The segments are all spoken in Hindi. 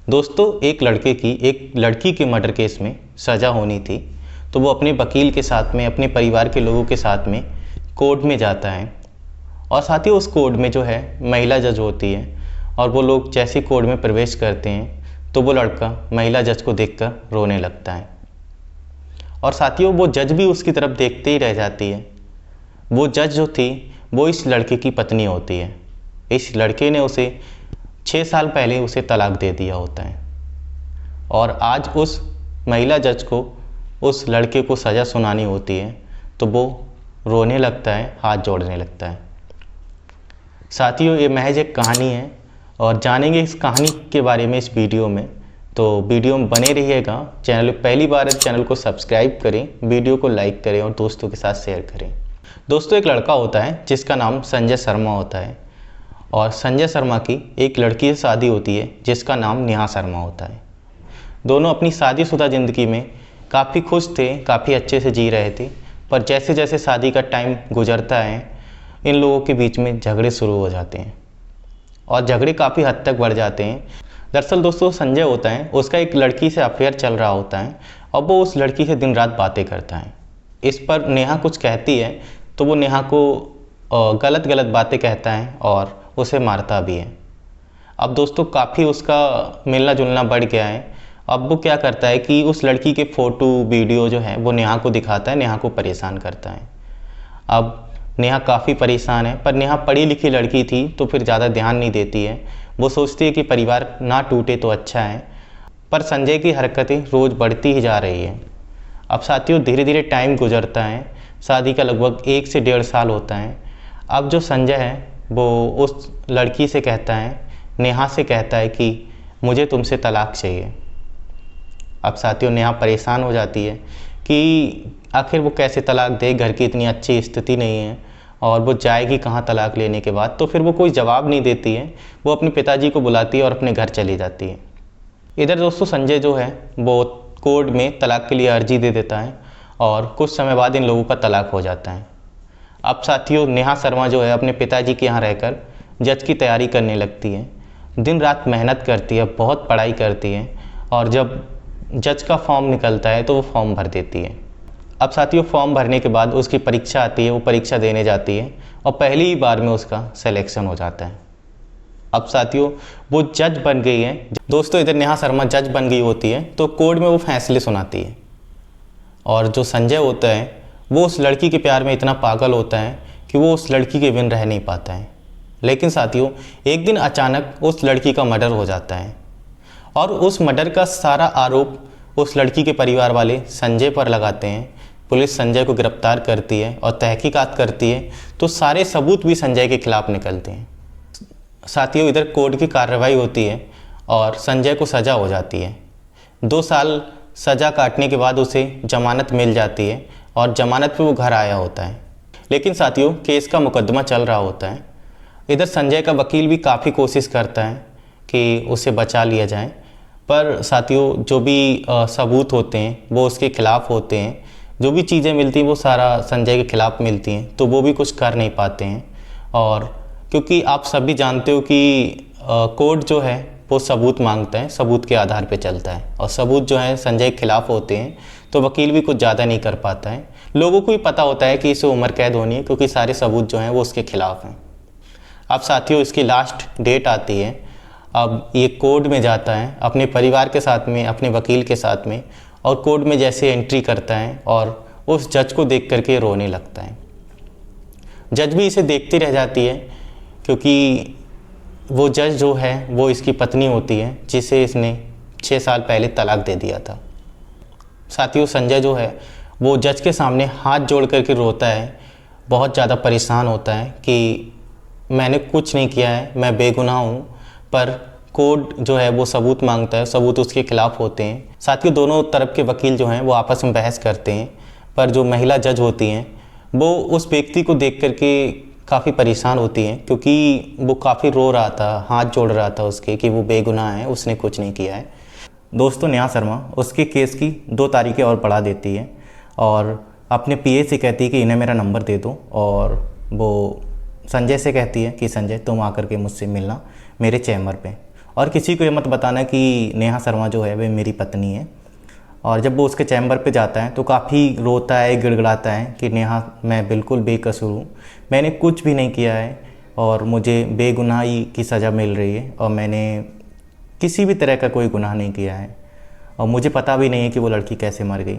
दोस्तों, एक लड़के की एक लड़की के मर्डर केस में सज़ा होनी थी, तो वो अपने वकील के साथ में, अपने परिवार के लोगों के साथ में कोर्ट में जाता है। और साथ ही उस कोर्ट में जो है महिला जज होती है, और वो लोग जैसे कोर्ट में प्रवेश करते हैं तो वो लड़का महिला जज को देखकर रोने लगता है। और साथियों, वो जज भी उसकी तरफ देखते ही रह जाती है। वो जज जो थी वो इस लड़के की पत्नी होती है। इस लड़के ने उसे 6 साल पहले उसे तलाक दे दिया होता है, और आज उस महिला जज को उस लड़के को सज़ा सुनानी होती है, तो वो रोने लगता है, हाथ जोड़ने लगता है। साथियों, ये महज एक कहानी है और जानेंगे इस कहानी के बारे में इस वीडियो में, तो वीडियो में बने रहिएगा। चैनल पहली बार है, चैनल को सब्सक्राइब करें, वीडियो को लाइक करें और दोस्तों के साथ शेयर करें। दोस्तों, एक लड़का होता है जिसका नाम संजय शर्मा होता है, और संजय शर्मा की एक लड़की से शादी होती है जिसका नाम नेहा शर्मा होता है। दोनों अपनी शादीशुदा ज़िंदगी में काफ़ी खुश थे, काफ़ी अच्छे से जी रहे थे, पर जैसे जैसे शादी का टाइम गुजरता है इन लोगों के बीच में झगड़े शुरू हो जाते हैं, और झगड़े काफ़ी हद तक बढ़ जाते हैं। दरअसल दोस्तों, संजय होता है, उसका एक लड़की से अफेयर चल रहा होता है, और वो उस लड़की से दिन रात बातें करता है। इस पर नेहा कुछ कहती है तो वो नेहा को गलत गलत बातें कहता है और उसे मारता भी है। अब दोस्तों, काफ़ी उसका मिलना जुलना बढ़ गया है। अब वो क्या करता है कि उस लड़की के फ़ोटो वीडियो जो है वो नेहा को दिखाता है, नेहा को परेशान करता है। अब नेहा काफ़ी परेशान है, पर नेहा पढ़ी लिखी लड़की थी तो फिर ज़्यादा ध्यान नहीं देती है। वो सोचती है कि परिवार ना टूटे तो अच्छा है, पर संजय की हरकतें रोज़ बढ़ती ही जा रही है। अब साथियों, धीरे धीरे टाइम गुजरता है, शादी का लगभग 1 से 1.5 साल होता है। अब जो संजय है वो उस लड़की से कहता है, नेहा से कहता है कि मुझे तुमसे तलाक चाहिए। अब साथियों, नेहा परेशान हो जाती है कि आखिर वो कैसे तलाक दे, घर की इतनी अच्छी स्थिति नहीं है, और वो जाएगी कहाँ तलाक लेने के बाद। तो फिर वो कोई जवाब नहीं देती है, वो अपने पिताजी को बुलाती है और अपने घर चली जाती है। इधर दोस्तों, संजय जो है वो कोर्ट में तलाक के लिए अर्जी दे देता है, और कुछ समय बाद इन लोगों का तलाक हो जाता है। अब साथियों, नेहा शर्मा जो है अपने पिताजी के यहाँ रहकर जज की तैयारी करने लगती है, दिन रात मेहनत करती है, बहुत पढ़ाई करती है, और जब जज का फॉर्म निकलता है तो वो फॉर्म भर देती है। अब साथियों, फॉर्म भरने के बाद उसकी परीक्षा आती है, वो परीक्षा देने जाती है, और पहली ही बार में उसका सिलेक्शन हो जाता है। अब साथियों, वो जज बन गई है। दोस्तों, इधर नेहा शर्मा जज बन गई होती है तो कोर्ट में वो फैसले सुनाती है, और जो संजय होता है वो उस लड़की के प्यार में इतना पागल होता है कि वो उस लड़की के बिन रह नहीं पाता है। लेकिन साथियों, एक दिन अचानक उस लड़की का मर्डर हो जाता है, और उस मर्डर का सारा आरोप उस लड़की के परिवार वाले संजय पर लगाते हैं। पुलिस संजय को गिरफ्तार करती है और तहकीकात करती है, तो सारे सबूत भी संजय के खिलाफ निकलते हैं। साथियों, इधर कोर्ट की कार्रवाई होती है और संजय को सज़ा हो जाती है। 2 साल सज़ा काटने के बाद उसे जमानत मिल जाती है, और जमानत पे वो घर आया होता है। लेकिन साथियों, केस का मुकदमा चल रहा होता है। इधर संजय का वकील भी काफ़ी कोशिश करता है कि उसे बचा लिया जाए, पर साथियों, जो भी सबूत होते हैं वो उसके खिलाफ होते हैं। जो भी चीज़ें मिलती हैं वो सारा संजय के खिलाफ मिलती हैं, तो वो भी कुछ कर नहीं पाते हैं। और क्योंकि आप सभी जानते हो कि कोर्ट जो है वो सबूत मांगता है, सबूत के आधार पे चलता है, और सबूत जो है संजय के खिलाफ होते हैं, तो वकील भी कुछ ज़्यादा नहीं कर पाता है। लोगों को भी पता होता है कि इसे उम्र कैद होनी है, क्योंकि सारे सबूत जो हैं वो उसके खिलाफ हैं। अब साथियों, इसकी लास्ट डेट आती है। अब ये कोर्ट में जाता है अपने परिवार के साथ में, अपने वकील के साथ में, और कोर्ट में जैसे एंट्री करता है और उस जज को देख करके रोने लगता है। जज भी इसे देखती रह जाती है, क्योंकि वो जज जो है वो इसकी पत्नी होती है, जिसे इसने 6 साल पहले तलाक दे दिया था। साथियों, संजय जो है वो जज के सामने हाथ जोड़ करके रोता है, बहुत ज़्यादा परेशान होता है कि मैंने कुछ नहीं किया है, मैं बेगुनाह हूँ, पर कोर्ट जो है वो सबूत मांगता है, सबूत उसके खिलाफ होते हैं। साथियों, दोनों तरफ के वकील जो हैं वो आपस में बहस करते हैं, पर जो महिला जज होती हैं वो उस व्यक्ति को देख करके काफ़ी परेशान होती हैं, क्योंकि वो काफ़ी रो रहा था, हाथ जोड़ रहा था उसके कि वो बेगुनाह है, उसने कुछ नहीं किया है। दोस्तों, नेहा शर्मा उसके केस की 2 तारीखें और बढ़ा देती है, और अपने पीए से कहती है कि इन्हें मेरा नंबर दे दो, और वो संजय से कहती है कि संजय तुम आकर के मुझसे मिलना मेरे चैम्बर पे। और किसी को ये मत बताना कि नेहा शर्मा जो है वह मेरी पत्नी है। और जब वो उसके चैम्बर पे जाता है तो काफ़ी रोता है, गिड़गिड़ाता है कि नेहा मैं बिल्कुल बेकसूर हूँ, मैंने कुछ भी नहीं किया है और मुझे बेगुनाही की सज़ा मिल रही है और मैंने किसी भी तरह का कोई गुनाह नहीं किया है और मुझे पता भी नहीं है कि वो लड़की कैसे मर गई।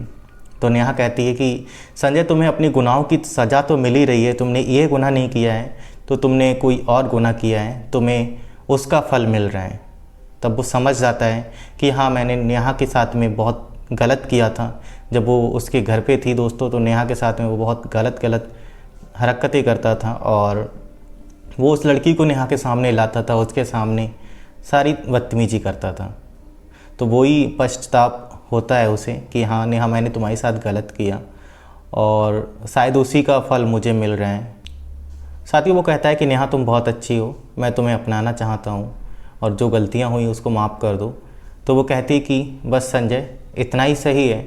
तो नेहा कहती है कि संजय तुम्हें अपनी गुनाहों की सज़ा तो मिल ही रही है, तुमने ये गुनाह नहीं किया है तो तुमने कोई और गुनाह किया है, तुम्हें उसका फल मिल रहा है। तब वो समझ जाता है कि हाँ मैंने नेहा के साथ में बहुत गलत किया था। जब वो उसके घर पे थी दोस्तों तो नेहा के साथ में वो बहुत गलत हरकतें करता था और वो उस लड़की को नेहा के सामने लाता था, उसके सामने सारी बदतमीजी करता था। तो वही पश्चाताप होता है उसे कि हाँ नेहा मैंने तुम्हारे साथ गलत किया और शायद उसी का फल मुझे मिल रहा है। साथ ही वो कहता है कि नेहा तुम बहुत अच्छी हो, मैं तुम्हें अपनाना चाहता हूँ और जो गलतियाँ हुई उसको माफ़ कर दो। तो वो कहती है कि बस संजय इतना ही सही है,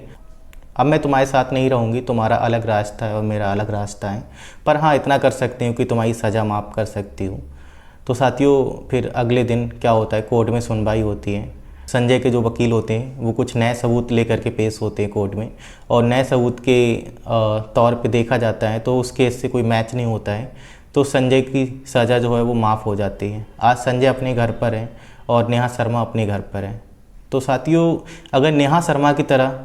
अब मैं तुम्हारे साथ नहीं रहूँगी, तुम्हारा अलग रास्ता है और मेरा अलग रास्ता है, पर हाँ इतना कर सकती हूँ कि तुम्हारी सज़ा माफ़ कर सकती हूँ। तो साथियों फिर अगले दिन क्या होता है, कोर्ट में सुनवाई होती है। संजय के जो वकील होते हैं वो कुछ नए सबूत लेकर के पेश होते हैं कोर्ट में और नए सबूत के तौर पे देखा जाता है तो उस केस से कोई मैच नहीं होता है, तो संजय की सज़ा जो है वो माफ़ हो जाती है। आज संजय अपने घर पर है और नेहा शर्मा अपने घर पर है। तो साथियों अगर नेहा शर्मा की तरह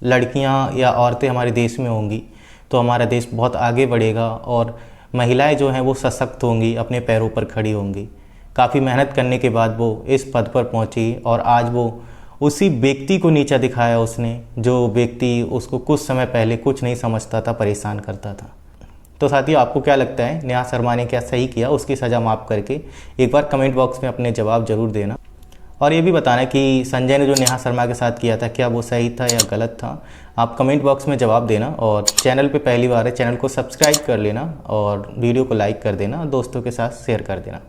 लड़कियां या औरतें हमारे देश में होंगी तो हमारा देश बहुत आगे बढ़ेगा और महिलाएं जो हैं वो सशक्त होंगी, अपने पैरों पर खड़ी होंगी। काफ़ी मेहनत करने के बाद वो इस पद पर पहुंची और आज वो उसी व्यक्ति को नीचा दिखाया उसने जो व्यक्ति उसको कुछ समय पहले कुछ नहीं समझता था, परेशान करता था। तो साथियों आपको क्या लगता है नेहा शर्मा ने क्या सही किया उसकी सज़ा माफ़ करके? एक बार कमेंट बॉक्स में अपने जवाब ज़रूर देना और ये भी बताना कि संजय ने जो नेहा शर्मा के साथ किया था क्या वो सही था या गलत था। आप कमेंट बॉक्स में जवाब देना और चैनल पे पहली बार है चैनल को सब्सक्राइब कर लेना और वीडियो को लाइक कर देना, दोस्तों के साथ शेयर कर देना।